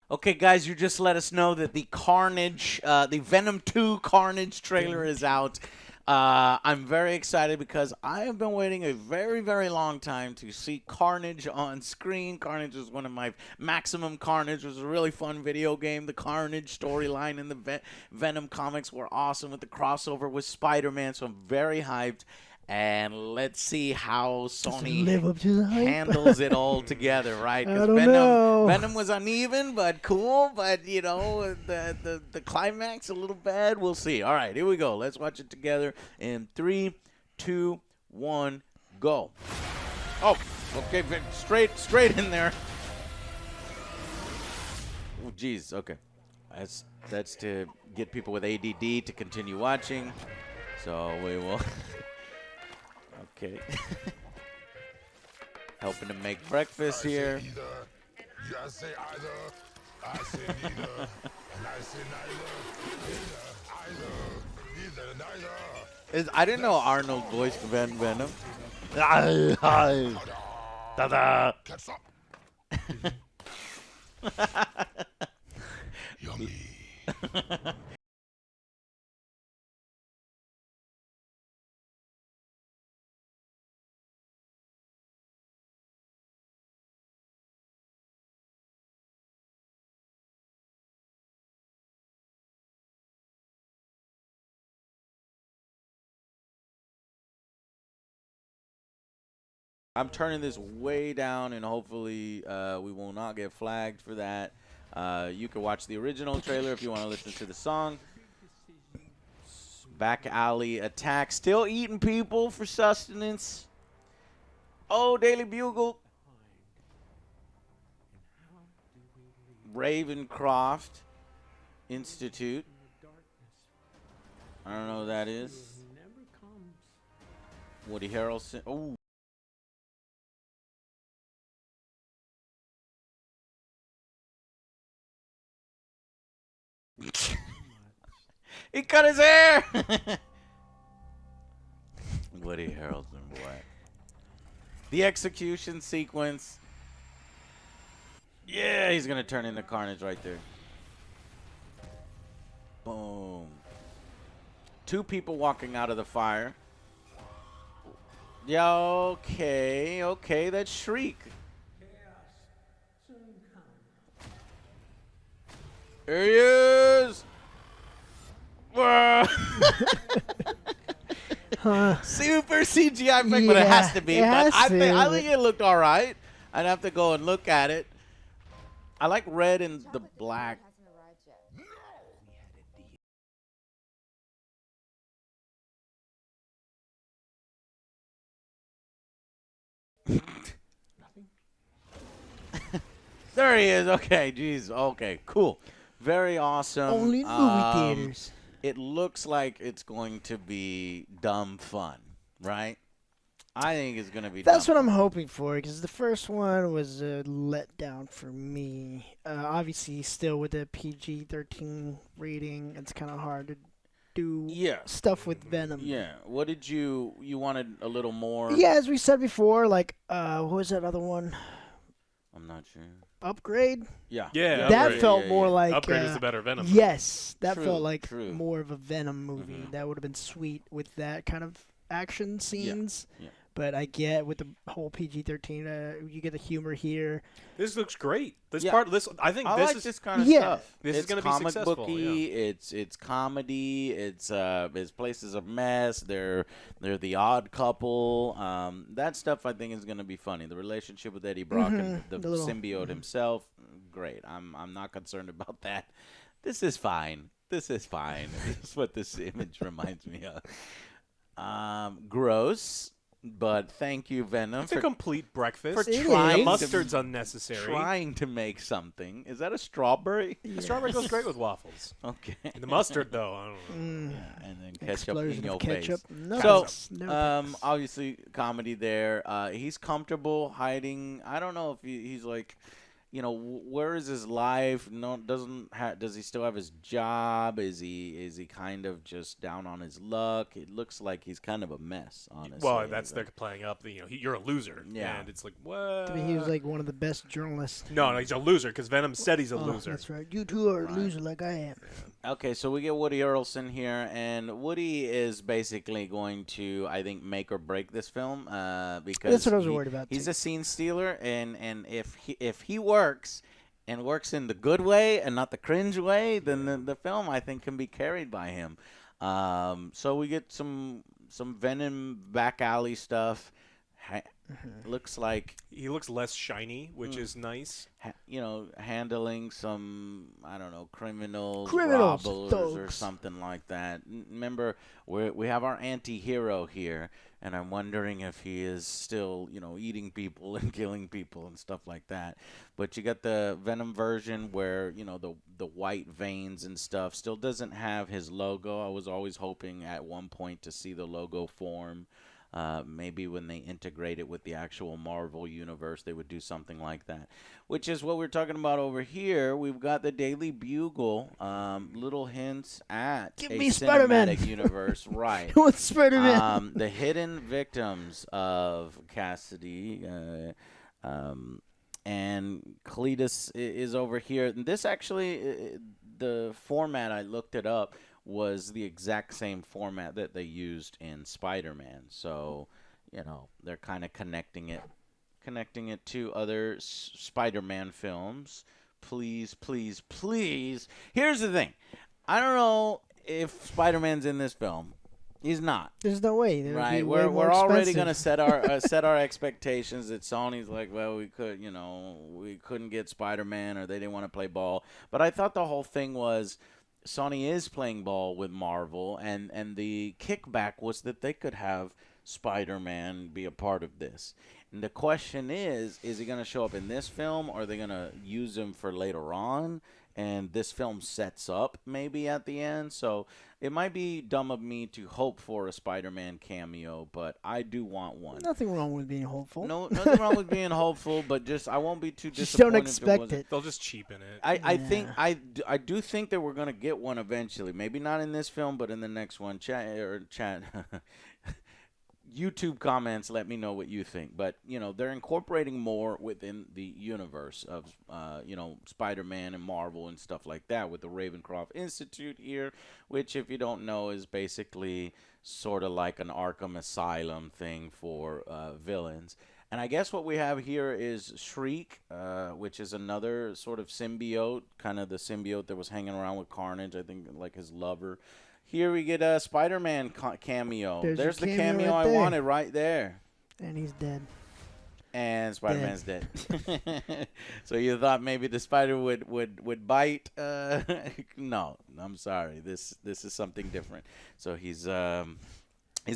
Okay, guys, you just let us know that the Carnage, the Venom 2 Carnage trailer is out. I'm very excited because I have been waiting a very, very long time to see Carnage on screen. Carnage was one of my Maximum Carnage was a really fun video game. The Carnage storyline in the Venom comics were awesome with the crossover with Spider-Man, so I'm very hyped. And let's see how Sony live up to the hype? handles it all together, right? I Because don't know. Venom was uneven, but cool. But you know, the climax a little bad. We'll see. All right, here we go. Let's watch it together in 3, 2, 1, go. Oh, okay, straight in there. Oh, geez. Okay, that's to get people with ADD to continue watching. So we will. Okay. Helping to make breakfast here. I say either. I say neither. And I say neither. I didn't know Arnold voiced Venom. Catch up. Yummy. I'm turning this way down, and hopefully we will not get flagged for that. You can watch the original trailer if you want to listen to the song. Back alley attack. Still eating people for sustenance. Oh, Daily Bugle. Ravencroft Institute. I don't know who that is. Woody Harrelson. Oh. He cut his hair. Woody Harrelson, boy. The execution sequence. Yeah, he's gonna turn into Carnage right there. Boom. 2 people walking out of the fire. Yeah, okay, that's Shriek. There he is. Super CGI effect, but it has to be. it has I to. think it looked all right. I'd have to go and look at it. I like red and the black. There he is. Okay, geez. Okay, cool. Very awesome. Only in movie theaters. It looks like it's going to be dumb fun, right? I think it's going to be That's dumb what I'm hoping for, because the first one was a letdown for me. Obviously, still with the PG-13 rating, it's kind of hard to do stuff with Venom. Yeah. What did you wanted a little more? Yeah, as we said before, like, what was that other one? I'm not sure. Upgrade? Yeah. Yeah, That Upgrade. felt more like... Upgrade is the better Venom. Yes, that True, felt like true. more of a Venom movie. That would have been sweet with that kind of action scenes. Yeah. But I get with the whole PG-13, you get the humor here. This looks great. This Yeah. part, this I think I this like is this kind of Yeah. stuff. This is It's gonna be comic successful, booky. It's comedy. It's places of mess. They're the odd couple. That stuff I think is gonna be funny. The relationship with Eddie Brock and the The little- symbiote himself, great. I'm not concerned about that. This is fine. This is fine. This is what this image reminds me of. Gross. But thank you, Venom, it's a complete breakfast. for It trying is. to- Mustard's unnecessary. trying to make something. Is that a strawberry? The strawberry goes great with waffles. Okay. The mustard, though, I don't know. Yeah, and then ketchup Explosion in your of ketchup. face. No So, thanks. No thanks. obviously, comedy there. He's comfortable hiding. I don't know if he's like, where is his life? No, does he still have his job? Is he kind of just down on his luck? It looks like he's kind of a mess, honestly. Well, they're playing up. You're a loser. Yeah. And it's like, what? He was like one of the best journalists. No, he's a loser because Venom said he's a loser. That's right. You two are a loser like I am. Okay, so we get Woody Harrelson here, and Woody is basically going to, I think, make or break this film because that's what I was worried about. He's a scene stealer, and if he works in the good way and not the cringe way, then the film, I think, can be carried by him. So we get some Venom back alley stuff. Looks like he looks less shiny, which is nice. Handling some, I don't know, criminals, robbers or something like that. Remember, we have our anti-hero here, and I'm wondering if he is still, eating people and killing people and stuff like that. But you got the Venom version where, the white veins and stuff still doesn't have his logo. I was always hoping at one point to see the logo form. Maybe when they integrate it with the actual Marvel universe, they would do something like that, which is what we're talking about over here. We've got the Daily Bugle, little hints at Give a me cinematic Spider-Man. universe, right? What's Spider-Man? The hidden victims of Cassidy, and Cletus is over here. And this actually, the format, I looked it up, was the exact same format that they used in Spider-Man. So, they're kind of connecting it to other Spider-Man films. Please, please, please. Here's the thing. I don't know if Spider-Man's in this film. He's not. There's no way. Right. We're already going to set our expectations that Sony's like, well, we couldn't get Spider-Man, or they didn't want to play ball. But I thought the whole thing was Sony is playing ball with Marvel, and the kickback was that they could have Spider-Man be a part of this. And the question is he going to show up in this film, or are they going to use him for later on? And this film sets up maybe at the end. So it might be dumb of me to hope for a Spider-Man cameo, but I do want one. Nothing wrong with being hopeful. No, nothing wrong with being hopeful, but just I won't be too Just disappointed. don't expect it. They'll just cheapen it. I do think that we're gonna get one eventually. Maybe not in this film, but in the next one. Chat. YouTube comments, let me know what you think. But, they're incorporating more within the universe of, Spider-Man and Marvel and stuff like that with the Ravencroft Institute here, which, if you don't know, is basically sort of like an Arkham Asylum thing for villains. And I guess what we have here is Shriek, which is another sort of symbiote, kind of the symbiote that was hanging around with Carnage, I think, like his lover. Here we get a Spider-Man cameo. There's the cameo I wanted right there. And he's dead. And Spider-Man's dead. So you thought maybe the spider would bite? No, I'm sorry. This is something different. So he's a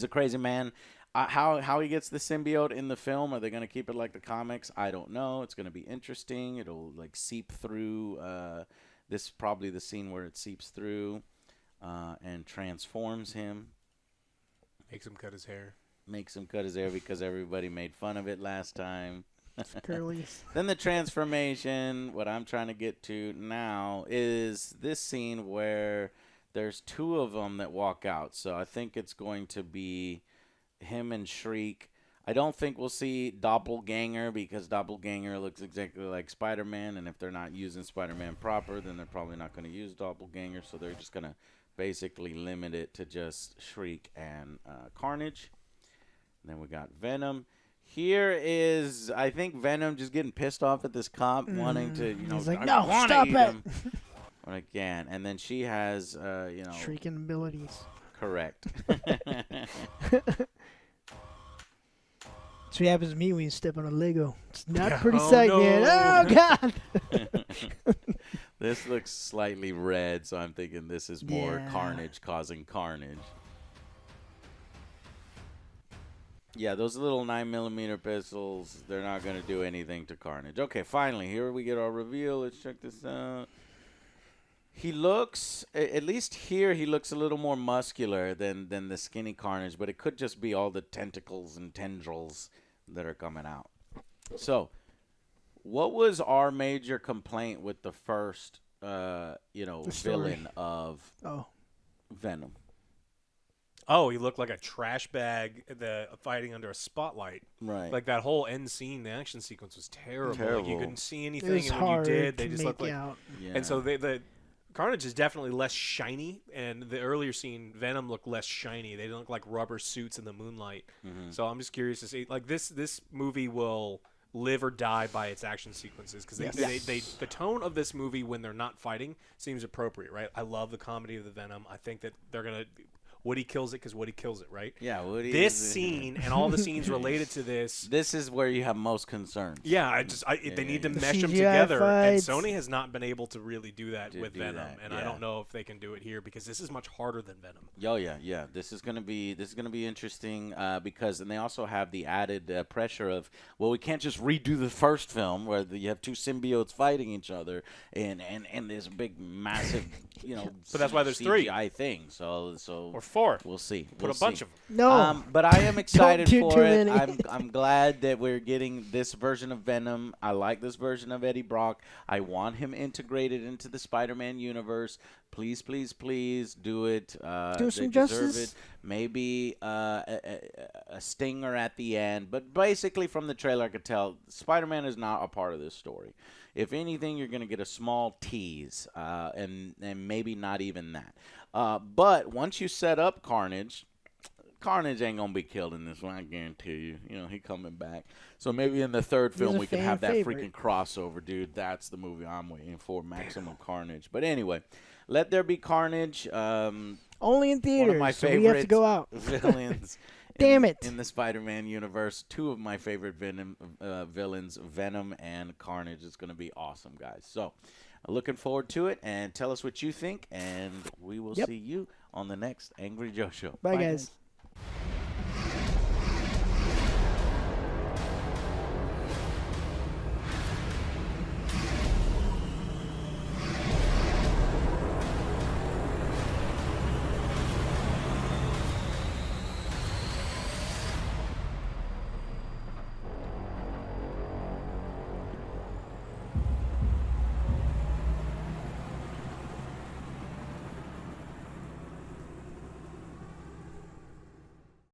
crazy man. How he gets the symbiote in the film? Are they going to keep it like the comics? I don't know. It's going to be interesting. It'll like seep through. This is probably the scene where it seeps through. And transforms him. Makes him cut his hair. Because everybody made fun of it last time. Curly's. Then the transformation, what I'm trying to get to now, is this scene where there's two of them that walk out. So I think it's going to be him and Shriek. I don't think we'll see Doppelganger, because Doppelganger looks exactly like Spider-Man. And if they're not using Spider-Man proper, then they're probably not going to use Doppelganger. So they're just going to basically limit it to just Shriek and Carnage. And then we got Venom. Here is, I think, Venom just getting pissed off at this cop, wanting to, he's like, I no, wanna stop eat it. him. Again, and then she has, Shrieking abilities. Correct. That's what happens to me when you step on a Lego. It's not pretty sight, no. man. Oh, God. This looks slightly red, so I'm thinking this is more Carnage causing carnage. Yeah, those little 9mm pistols, they're not going to do anything to Carnage. Okay, finally, here we get our reveal. Let's check this out. He looks, at least here, he looks a little more muscular than the skinny Carnage, but it could just be all the tentacles and tendrils that are coming out. So, What was our major complaint with the first, villain of Venom? Oh, he looked like a trash bag fighting under a spotlight. Right. Like that whole end scene, the action sequence was terrible. Like you couldn't see anything, It was and when you hard did, they to just make looked like. out. Yeah. And so the Carnage is definitely less shiny, and the earlier scene, Venom looked less shiny. They didn't look like rubber suits in the moonlight. Mm-hmm. So I'm just curious to see, like this movie will live or die by its action sequences because the tone of this movie when they're not fighting seems appropriate, right? I love the comedy of the Venom. I think that they're gonna. Woody kills it because Woody kills it, right? Yeah, Woody. This scene and all the scenes related to this. This is where you have most concerns. Yeah, they need to The mesh them CGI together, fights. and Sony has not been able to really do that with Venom, and I yeah. don't know if they can do it here because this is much harder than Venom. Oh yeah. This is gonna be interesting because they also have the added pressure of we can't just redo the first film where you have two symbiotes fighting each other and there's a big massive But that's why there's CGI three. thing. So Or four. we'll see. Put a bunch of them. No. But I am excited do for too it. many. I'm glad that we're getting this version of Venom. I like this version of Eddie Brock. I want him integrated into the Spider-Man universe. Please, please, please do it. Do they some deserve justice. it. Maybe a stinger at the end. But basically, from the trailer, I could tell Spider-Man is not a part of this story. If anything, you're going to get a small tease, and maybe not even that. But once you set up Carnage ain't going to be killed in this one, I guarantee you. He coming back. So maybe in the third film we can have that freaking crossover, dude. That's the movie I'm waiting for, Maximum Carnage. But anyway, Let There Be Carnage. Only in theaters, One of my so we have to go out. villains. Damn it. In the Spider-Man universe, two of my favorite villains, Venom and Carnage. It's going to be awesome, guys. So, looking forward to it, and tell us what you think, and we will see you on the next Angry Joe Show. Bye, guys.